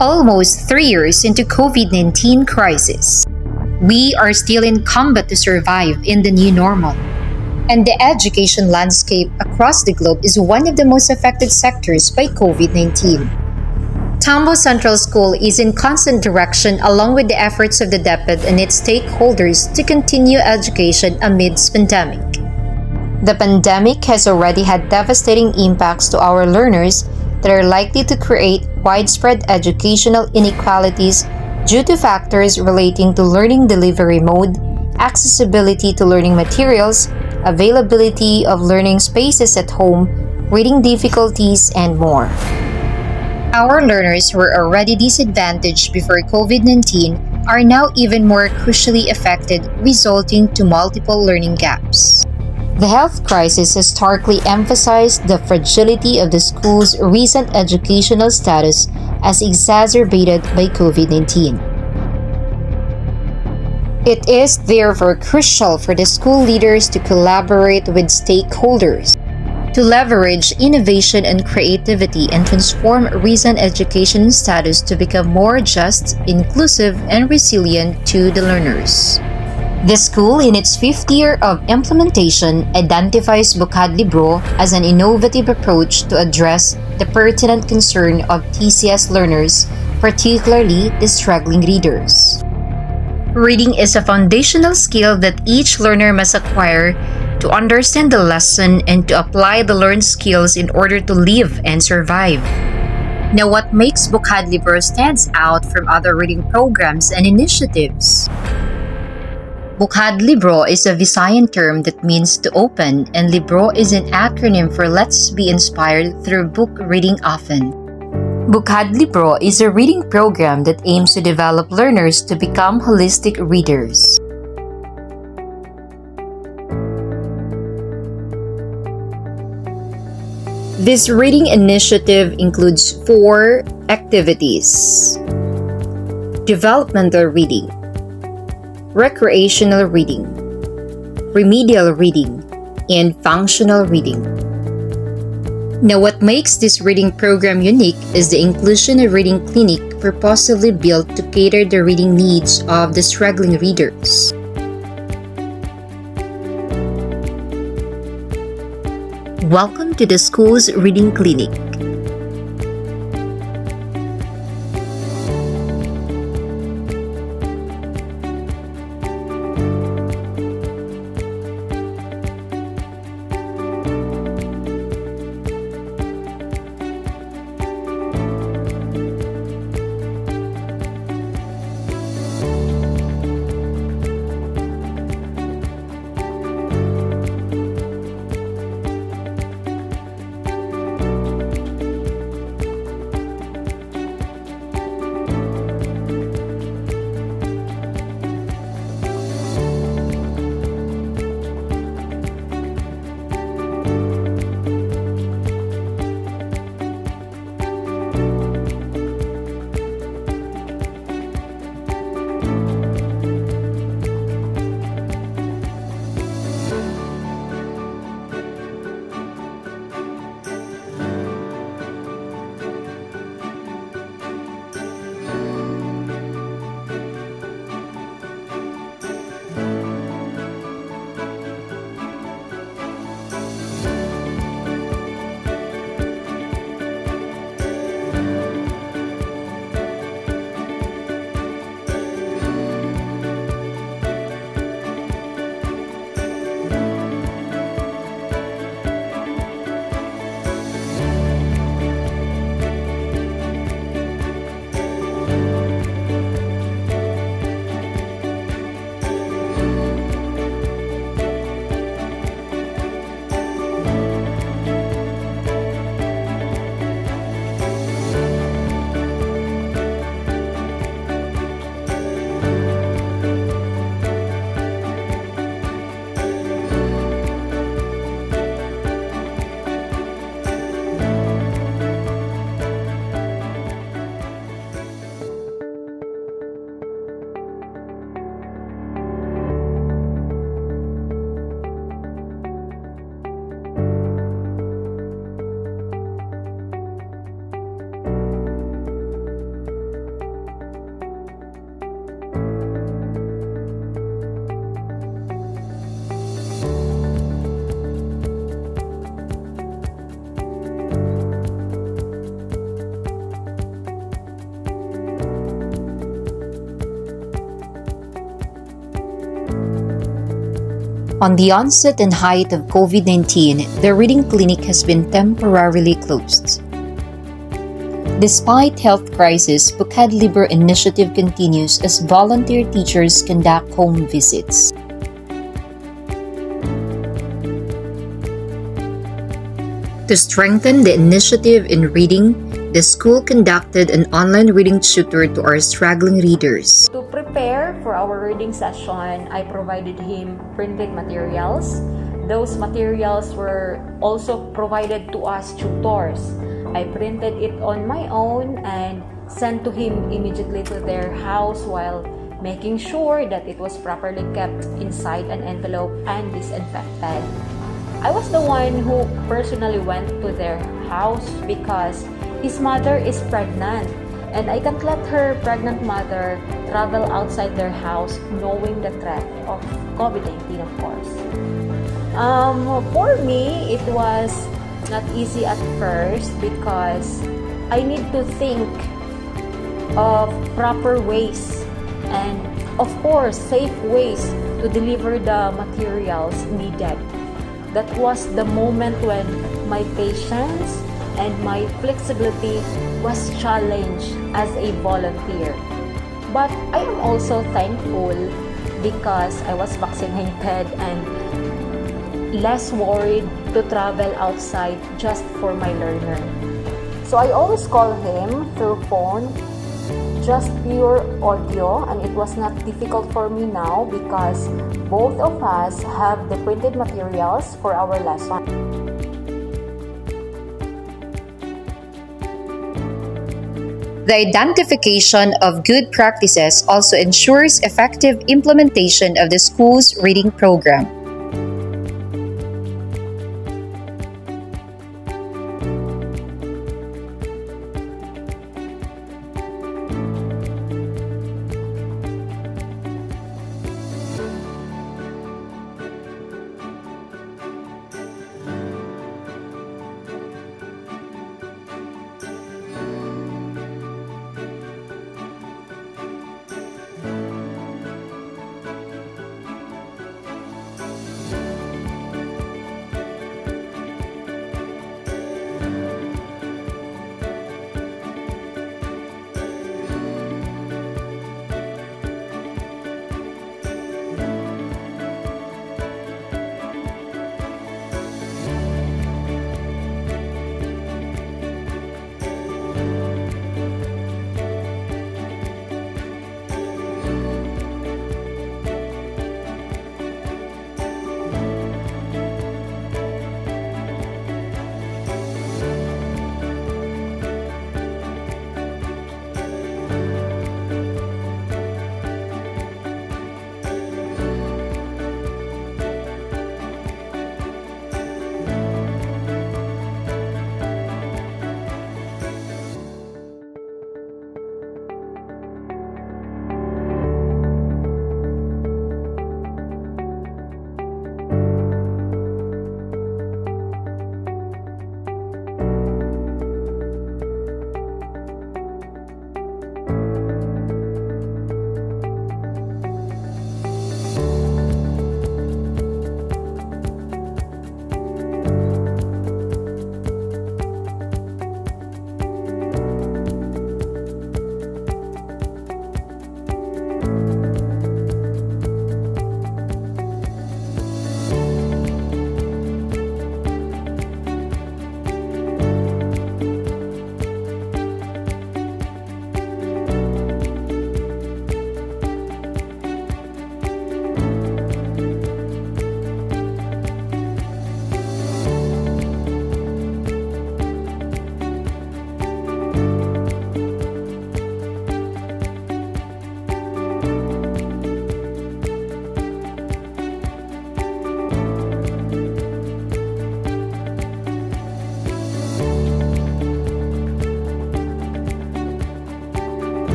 Almost 3 years into COVID-19 crisis, we are still in combat to survive in the new normal. And the education landscape across the globe is one of the most affected sectors by COVID-19. Tambo Central School is in constant direction along with the efforts of the DepEd and its stakeholders to continue education amidst pandemic. The pandemic has already had devastating impacts to our learners that are likely to create widespread educational inequalities due to factors relating to learning delivery mode, accessibility to learning materials, availability of learning spaces at home, reading difficulties, and more. Our learners who were already disadvantaged before COVID-19 are now even more crucially affected, resulting to multiple learning gaps. The health crisis has starkly emphasized the fragility of the school's recent educational status as exacerbated by COVID-19. It is therefore crucial for the school leaders to collaborate with stakeholders to leverage innovation and creativity and transform recent education status to become more just, inclusive, and resilient to the learners. The school, in its fifth year of implementation, identifies Bukad Libro as an innovative approach to address the pertinent concern of TCS learners, particularly the struggling readers. Reading is a foundational skill that each learner must acquire to understand the lesson and to apply the learned skills in order to live and survive. Now, what makes Bukad Libro stands out from other reading programs and initiatives? Bukad Libro is a Visayan term that means to open, and Libro is an acronym for Let's Be Inspired Through Book Reading Often. Bukad Libro is a reading program that aims to develop learners to become holistic readers. This reading initiative includes 4 activities: developmental reading, recreational reading, remedial reading, and functional reading. Now, what makes this reading program unique is the inclusion of reading clinic purposely built to cater the reading needs of the struggling readers. Welcome to the school's reading clinic. On the onset and height of COVID-19, the reading clinic has been temporarily closed. Despite health crisis, Bukad Libre initiative continues as volunteer teachers conduct home visits. To strengthen the initiative in reading, the school conducted an online reading tutor to our struggling readers. To prepare for our reading session, I provided him printed materials. Those materials were also provided to us tutors. I printed it on my own and sent to him immediately to their house while making sure that it was properly kept inside an envelope and disinfected. I was the one who personally went to their house because his mother is pregnant and I can't let her pregnant mother travel outside their house knowing the threat of COVID-19, of course. For me, it was not easy at first because I need to think of proper ways and, of course, safe ways to deliver the materials needed. That was the moment when my patience and my flexibility was challenged as a volunteer. But I am also thankful because I was vaccinated and less worried to travel outside just for my learner. So I always call him through phone, just pure audio, and it was not difficult for me now because both of us have the printed materials for our lesson. The identification of good practices also ensures effective implementation of the school's reading program.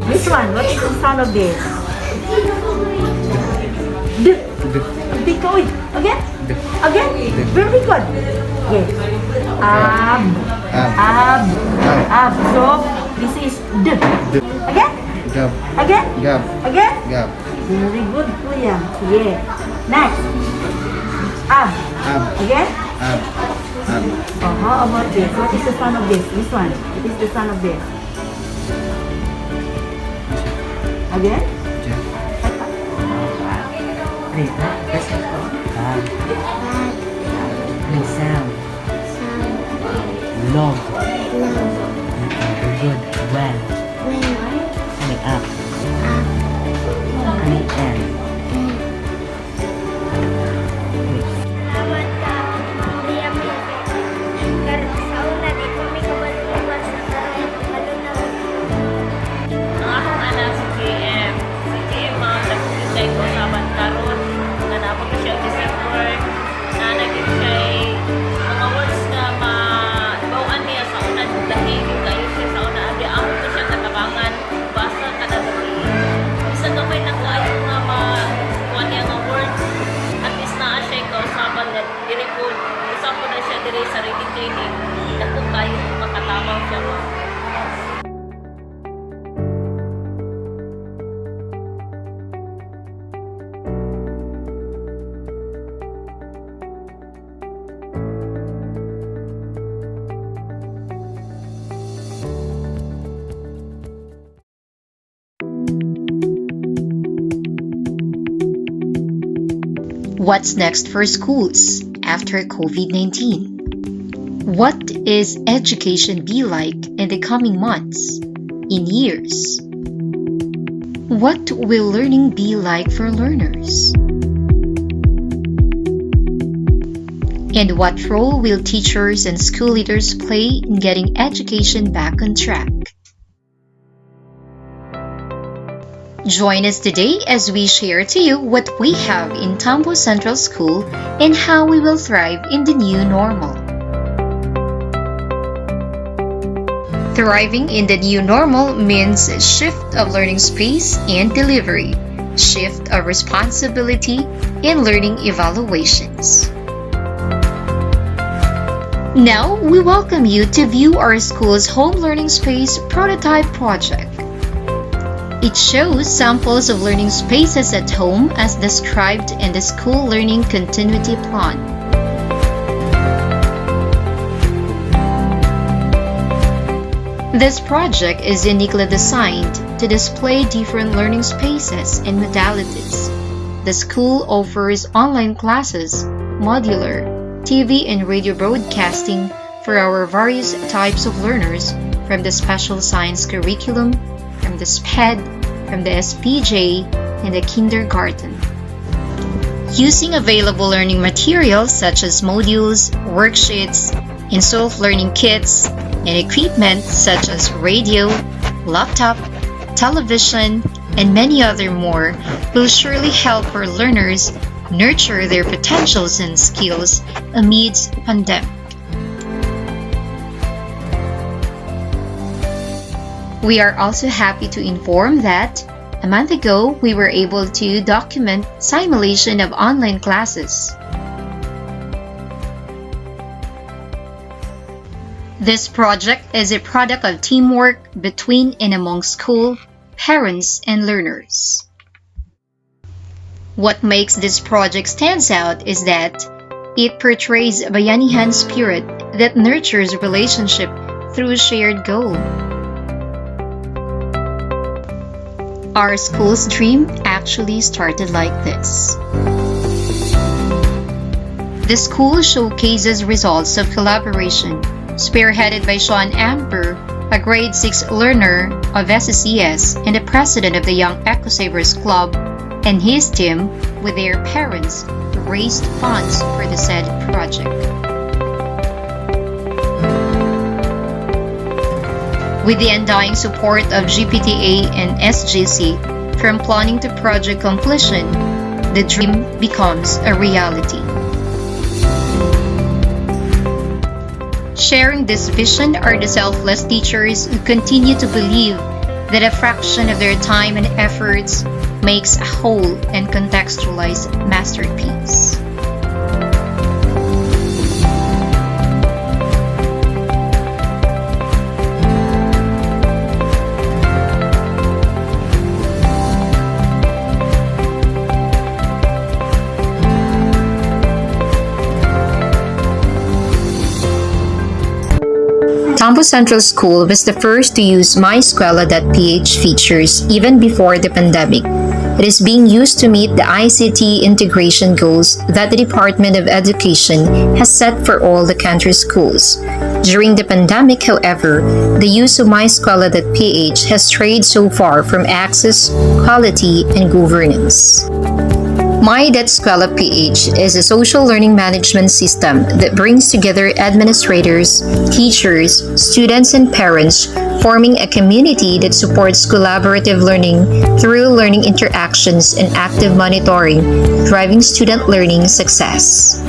This one, what is the sound of this? Big go it. Again. Again. Very good. Yes. Ab. So this is D. Again. Gab. Again. Gab. Again. Gab. Very good, Kuya. Yeah. Next. Ab. Ab. Again. Ab. Ab. Oh, how about this? What is the sound of this? This one. It is the sound of this. Again. Wait, that's not bad. No sound. Long. Very good. Well. Coming up. Coming in. Salamat ka, Maria Miguel. Karon sa una, di ko may kabatuan sa karon, malunaw. Ang akong anak si JM. Si JM, nagpapitay ko sa Bantaron. Nanapag ko siya December. Na naging siya mga words na mabawaan niya sa una. Dahil yung kayo siya sa una. Adi ako ko siya natabangan. Basta ka na dali. Isa gamay na kayo nga makuha niya nga words. At least naa siya kausapan na diri po. Isa po na siya diri sa reading training. Dako kayo makatamang siya mo. What's next for schools after COVID-19? What is education be like in the coming months, in years? What will learning be like for learners? And what role will teachers and school leaders play in getting education back on track? Join us today as we share to you what we have in Tambo Central School and how we will thrive in the new normal. Thriving in the new normal means shift of learning space and delivery, shift of responsibility, and learning evaluations. Now, we welcome you to view our school's home learning space prototype project. It shows samples of learning spaces at home as described in the School Learning Continuity Plan. This project is uniquely designed to display different learning spaces and modalities. The school offers online classes, modular, TV and radio broadcasting for our various types of learners, from the special science curriculum, from the SPED, from the SPJ, and the kindergarten. Using available learning materials such as modules, worksheets, and self-learning kits, and equipment such as radio, laptop, television, and many other more will surely help our learners nurture their potentials and skills amidst pandemic. We are also happy to inform that a month ago we were able to document simulation of online classes. This project is a product of teamwork between and among school, parents, and learners. What makes this project stands out is that it portrays a Bayanihan spirit that nurtures relationship through a shared goal. Our school's dream actually started like this. The school showcases results of collaboration, spearheaded by Sean Amber, a grade 6 learner of SSES and the president of the Young Ecosavers Club, and his team, with their parents, raised funds for the said project. With the undying support of GPTA and SGC, from planning to project completion, the dream becomes a reality. Sharing this vision are the selfless teachers who continue to believe that a fraction of their time and efforts makes a whole and contextualized masterpiece. Tambo Central School was the first to use MySkwela.ph features even before the pandemic. It is being used to meet the ICT integration goals that the Department of Education has set for all the country's schools. During the pandemic, however, the use of MySkwela.ph has strayed so far from access, quality, and governance. My.Skwela.ph is a social learning management system that brings together administrators, teachers, students, and parents, forming a community that supports collaborative learning through learning interactions and active monitoring, driving student learning success.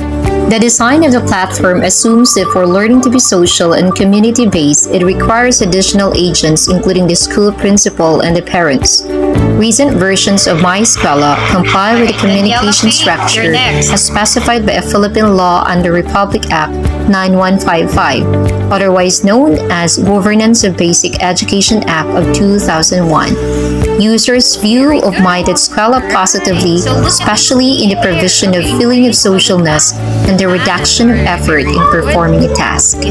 The design of the platform assumes that for learning to be social and community-based, it requires additional agents, including the school principal and the parents. Recent versions of MySkwela comply with the communication structure as specified by a Philippine law under Republic Act 9155, otherwise known as Governance of Basic Education Act of 2001. Users' view of My.Skwela positively, especially in the provision of feeling of socialness and the reduction of effort in performing a task.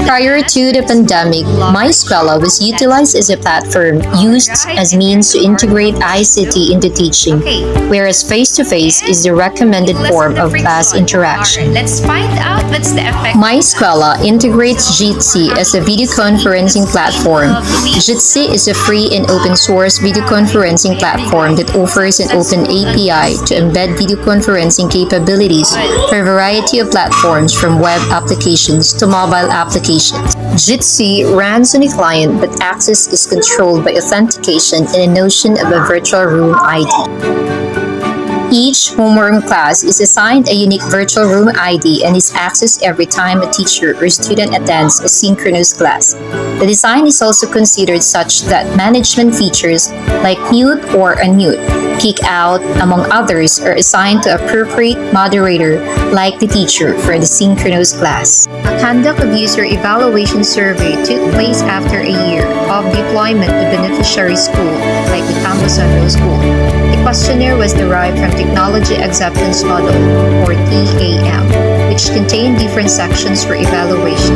Prior to the pandemic, MySkwela was utilized as a platform used as means to integrate ICT into teaching, whereas face-to-face is the recommended form of class interaction. Let's find out what's the effect. MySkwela integrates Jitsi as a video conferencing platform. Jitsi is a free and open source video conferencing platform that offers an open API to embed video conferencing capabilities for a variety of platforms from web applications to mobile applications. Jitsi runs on a client, but access is controlled by authentication and a notion of a virtual room ID. Each homeroom class is assigned a unique virtual room ID and is accessed every time a teacher or student attends a synchronous class. The design is also considered such that management features like mute or unmute, kick out, among others, are assigned to appropriate moderator like the teacher for the synchronous class. A conduct of user evaluation survey took place after a year of deployment to beneficiary school like the Tambo Central School. The questionnaire was derived from Technology Acceptance Model, or TAM, which contained different sections for evaluation.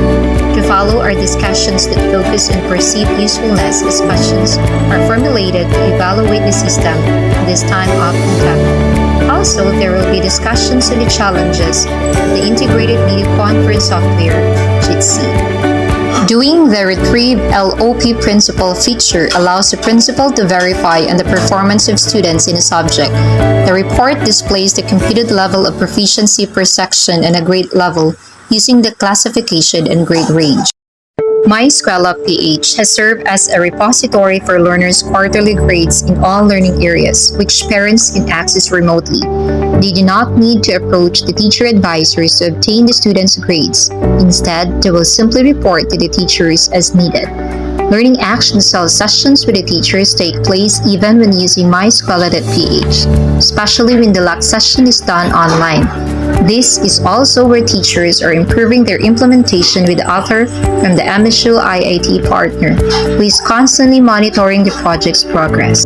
To follow are discussions that focus on perceived usefulness as questions are formulated to evaluate the system in this time of contact. Also, there will be discussions on the challenges of the integrated video conference software, Jitsi. Doing the Retrieve LOP principal feature allows the principal to verify on the performance of students in a subject. The report displays the computed level of proficiency per section and a grade level using the classification and grade range. MySkwela.ph has served as a repository for learners' quarterly grades in all learning areas, which parents can access remotely. They do not need to approach the teacher advisors to obtain the students' grades. Instead, they will simply report to the teachers as needed. Learning action cell sessions with the teachers take place even when using MySkwela.ph, especially when the LAC session is done online. This is also where teachers are improving their implementation with the author from the MSU IIT partner, who is constantly monitoring the project's progress.